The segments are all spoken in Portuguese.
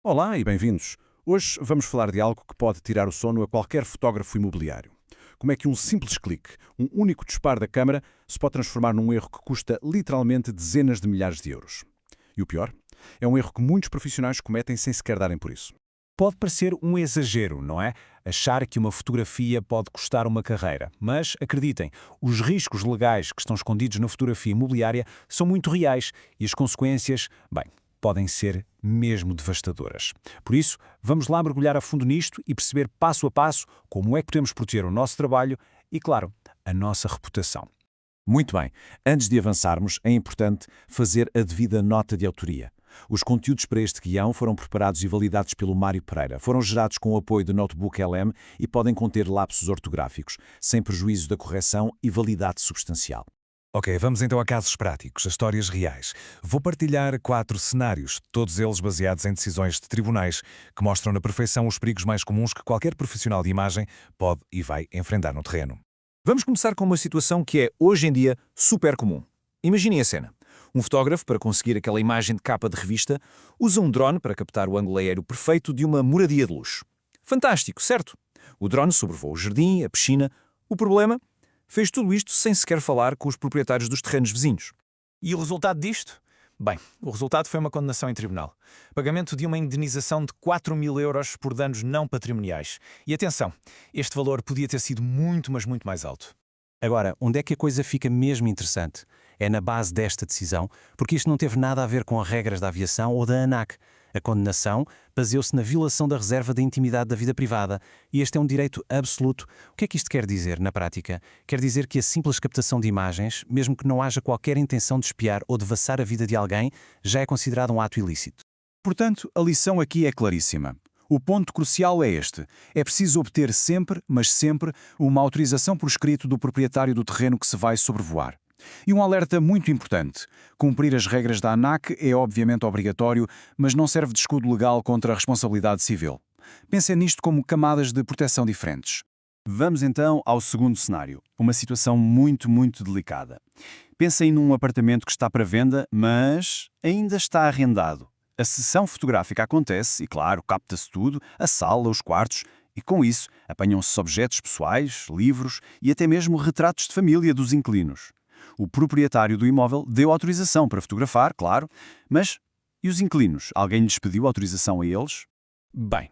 Olá e bem-vindos. Hoje vamos falar de algo que pode tirar o sono a qualquer fotógrafo imobiliário. Como é que um simples clique, um único disparo da câmara, se pode transformar num erro que custa literalmente dezenas de milhares de euros. E o pior? É um erro que muitos profissionais cometem sem sequer darem por isso. Pode parecer um exagero, não é? Achar que uma fotografia pode custar uma carreira. Mas, acreditem, os riscos legais que estão escondidos na fotografia imobiliária são muito reais e as consequências, bem, podem ser mesmo devastadoras. Por isso, vamos lá mergulhar a fundo nisto e perceber passo a passo como é que podemos proteger o nosso trabalho e, claro, a nossa reputação. Muito bem. Antes de avançarmos, é importante fazer a devida nota de autoria. Os conteúdos para este guião foram preparados e validados pelo Mário Pereira. Foram gerados com o apoio do Notebook LM e podem conter lapsos ortográficos, sem prejuízo da correção e validade substancial. Ok, vamos então a casos práticos, a histórias reais. Vou partilhar 4 cenários, todos eles baseados em decisões de tribunais, que mostram na perfeição os perigos mais comuns que qualquer profissional de imagem pode e vai enfrentar no terreno. Vamos começar com uma situação que é, hoje em dia, super comum. Imaginem a cena. Um fotógrafo, para conseguir aquela imagem de capa de revista, usa um drone para captar o ângulo aéreo perfeito de uma moradia de luxo. Fantástico, certo? O drone sobrevoa o jardim, a piscina. O problema? Fez tudo isto sem sequer falar com os proprietários dos terrenos vizinhos. E o resultado disto? Bem, o resultado foi uma condenação em tribunal. Pagamento de uma indenização de 4.000 euros por danos não patrimoniais. E atenção, este valor podia ter sido muito, mas muito mais alto. Agora, onde é que a coisa fica mesmo interessante? É na base desta decisão, porque isto não teve nada a ver com as regras da aviação ou da ANAC. A condenação baseou-se na violação da reserva da intimidade da vida privada, e este é um direito absoluto. O que é que isto quer dizer, na prática? Quer dizer que a simples captação de imagens, mesmo que não haja qualquer intenção de espiar ou devassar a vida de alguém, já é considerado um ato ilícito. Portanto, a lição aqui é claríssima. O ponto crucial é este. É preciso obter sempre, mas sempre, uma autorização por escrito do proprietário do terreno que se vai sobrevoar. E um alerta muito importante. Cumprir as regras da ANAC é obviamente obrigatório, mas não serve de escudo legal contra a responsabilidade civil. Pensem nisto como camadas de proteção diferentes. Vamos então ao segundo cenário. Uma situação muito delicada. Pensem num apartamento que está para venda, mas ainda está arrendado. A sessão fotográfica acontece e, claro, capta-se tudo, a sala, os quartos, e com isso apanham-se objetos pessoais, livros e até mesmo retratos de família dos inquilinos. O proprietário do imóvel deu autorização para fotografar, claro, mas e os inquilinos? Alguém lhes pediu autorização a eles? Bem,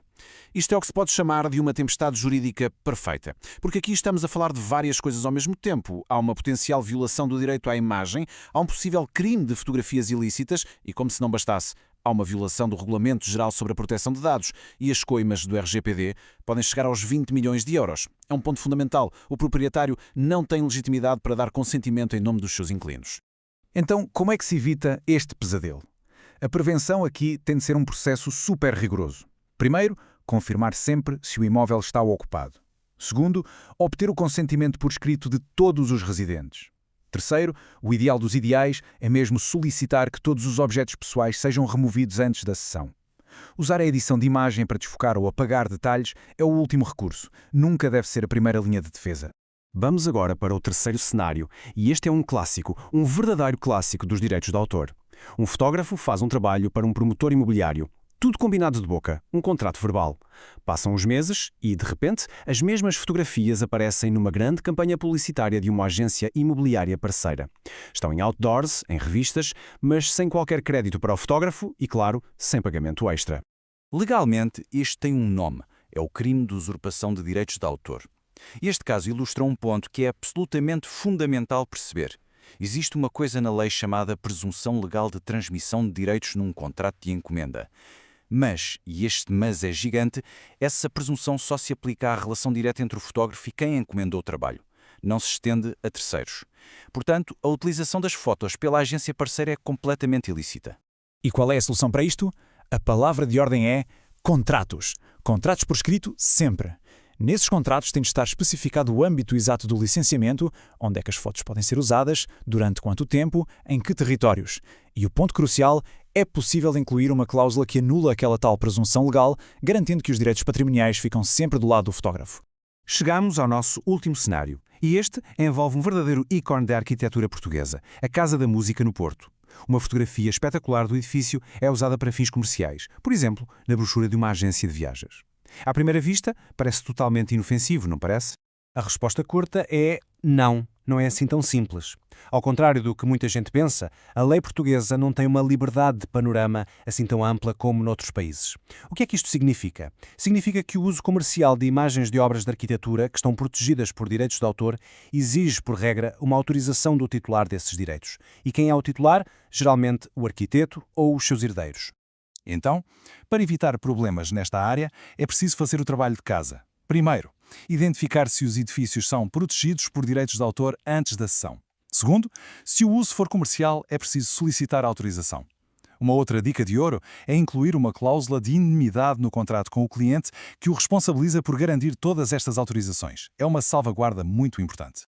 isto é o que se pode chamar de uma tempestade jurídica perfeita, porque aqui estamos a falar de várias coisas ao mesmo tempo. Há uma potencial violação do direito à imagem, há um possível crime de fotografias ilícitas e, como se não bastasse, há uma violação do Regulamento Geral sobre a Proteção de Dados e as coimas do RGPD podem chegar aos 20 milhões de euros. É um ponto fundamental. O proprietário não tem legitimidade para dar consentimento em nome dos seus inquilinos. Então, como é que se evita este pesadelo? A prevenção aqui tem de ser um processo super rigoroso. Primeiro, confirmar sempre se o imóvel está ocupado. Segundo, obter o consentimento por escrito de todos os residentes. Terceiro, o ideal dos ideais é mesmo solicitar que todos os objetos pessoais sejam removidos antes da sessão. Usar a edição de imagem para desfocar ou apagar detalhes é o último recurso. Nunca deve ser a primeira linha de defesa. Vamos agora para o terceiro cenário, e este é um clássico, um verdadeiro clássico dos direitos de autor. Um fotógrafo faz um trabalho para um promotor imobiliário. Tudo combinado de boca, um contrato verbal. Passam os meses e, de repente, as mesmas fotografias aparecem numa grande campanha publicitária de uma agência imobiliária parceira. Estão em outdoors, em revistas, mas sem qualquer crédito para o fotógrafo e, claro, sem pagamento extra. Legalmente, isto tem um nome. É o crime de usurpação de direitos de autor. Este caso ilustra um ponto que é absolutamente fundamental perceber. Existe uma coisa na lei chamada presunção legal de transmissão de direitos num contrato de encomenda. Mas, e este mas é gigante, essa presunção só se aplica à relação direta entre o fotógrafo e quem encomendou o trabalho. Não se estende a terceiros. Portanto, a utilização das fotos pela agência parceira é completamente ilícita. E qual é a solução para isto? A palavra de ordem é contratos. Contratos por escrito, sempre. Nesses contratos tem de estar especificado o âmbito exato do licenciamento, onde é que as fotos podem ser usadas, durante quanto tempo, em que territórios. E o ponto crucial, é possível incluir uma cláusula que anula aquela tal presunção legal, garantindo que os direitos patrimoniais ficam sempre do lado do fotógrafo. Chegamos ao nosso último cenário, e este envolve um verdadeiro ícone da arquitetura portuguesa, a Casa da Música no Porto. Uma fotografia espetacular do edifício é usada para fins comerciais, por exemplo, na brochura de uma agência de viagens. À primeira vista, parece totalmente inofensivo, não parece? A resposta curta é não, não é assim tão simples. Ao contrário do que muita gente pensa, a lei portuguesa não tem uma liberdade de panorama assim tão ampla como noutros países. O que é que isto significa? Significa que o uso comercial de imagens de obras de arquitetura que estão protegidas por direitos de autor exige, por regra, uma autorização do titular desses direitos. E quem é o titular? Geralmente o arquiteto ou os seus herdeiros. Então, para evitar problemas nesta área, é preciso fazer o trabalho de casa. Primeiro, identificar se os edifícios são protegidos por direitos de autor antes da cessão. Segundo, se o uso for comercial, é preciso solicitar autorização. Uma outra dica de ouro é incluir uma cláusula de indemnidade no contrato com o cliente que o responsabiliza por garantir todas estas autorizações. É uma salvaguarda muito importante.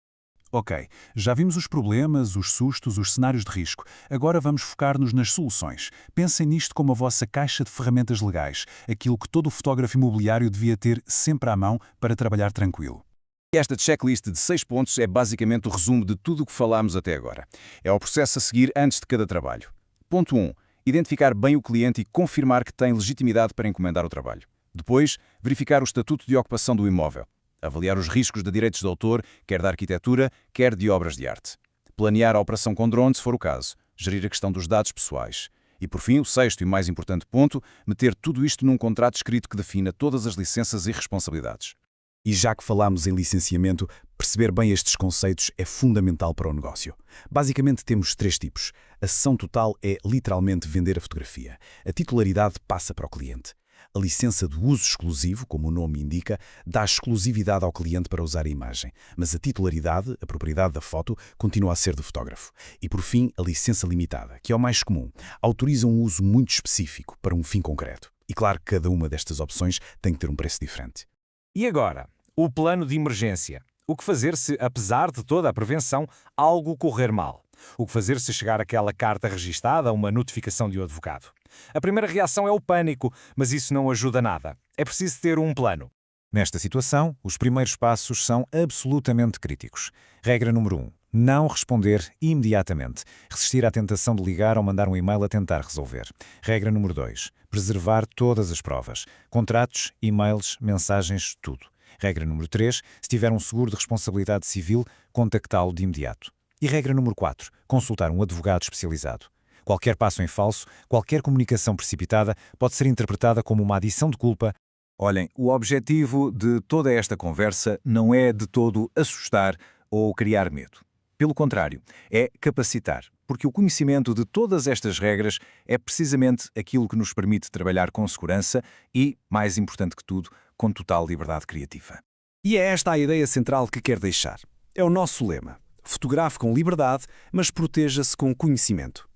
Ok, já vimos os problemas, os sustos, os cenários de risco. Agora vamos focar-nos nas soluções. Pensem nisto como a vossa caixa de ferramentas legais, aquilo que todo fotógrafo imobiliário devia ter sempre à mão para trabalhar tranquilo. Esta checklist de 6 pontos é basicamente o resumo de tudo o que falámos até agora. É o processo a seguir antes de cada trabalho. Ponto 1. Identificar bem o cliente e confirmar que tem legitimidade para encomendar o trabalho. Depois, verificar o estatuto de ocupação do imóvel. Avaliar os riscos de direitos de autor, quer da arquitetura, quer de obras de arte. Planear a operação com drone, se for o caso. Gerir a questão dos dados pessoais. E, por fim, o sexto e mais importante ponto, meter tudo isto num contrato escrito que defina todas as licenças e responsabilidades. E já que falámos em licenciamento, perceber bem estes conceitos é fundamental para o negócio. Basicamente temos 3 tipos. A cessão total é literalmente vender a fotografia. A titularidade passa para o cliente. A licença de uso exclusivo, como o nome indica, dá exclusividade ao cliente para usar a imagem, mas a titularidade, a propriedade da foto, continua a ser do fotógrafo. E por fim, a licença limitada, que é o mais comum, autoriza um uso muito específico para um fim concreto. E claro que cada uma destas opções tem que ter um preço diferente. E agora, o plano de emergência. O que fazer se, apesar de toda a prevenção, algo correr mal? O que fazer se chegar aquela carta registada, uma notificação de um advogado? A primeira reação é o pânico, mas isso não ajuda nada. É preciso ter um plano. Nesta situação, os primeiros passos são absolutamente críticos. Regra número 1. Não responder imediatamente. Resistir à tentação de ligar ou mandar um e-mail a tentar resolver. Regra número 2. Preservar todas as provas. Contratos, e-mails, mensagens, tudo. Regra número 3. Se tiver um seguro de responsabilidade civil, contactá-lo de imediato. E regra número 4. Consultar um advogado especializado. Qualquer passo em falso, qualquer comunicação precipitada pode ser interpretada como uma adição de culpa. Olhem, o objetivo de toda esta conversa não é de todo assustar ou criar medo. Pelo contrário, é capacitar, porque o conhecimento de todas estas regras é precisamente aquilo que nos permite trabalhar com segurança e, mais importante que tudo, com total liberdade criativa. E é esta a ideia central que quero deixar. É o nosso lema. Fotografe com liberdade, mas proteja-se com conhecimento.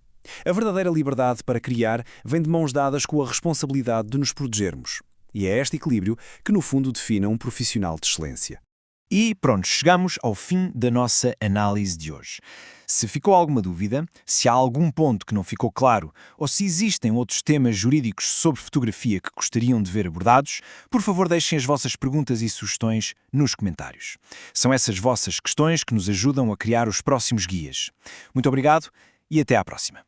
A verdadeira liberdade para criar vem de mãos dadas com a responsabilidade de nos protegermos. E é este equilíbrio que, no fundo, define um profissional de excelência. E pronto, chegamos ao fim da nossa análise de hoje. Se ficou alguma dúvida, se há algum ponto que não ficou claro ou se existem outros temas jurídicos sobre fotografia que gostariam de ver abordados, por favor deixem as vossas perguntas e sugestões nos comentários. São essas vossas questões que nos ajudam a criar os próximos guias. Muito obrigado e até à próxima.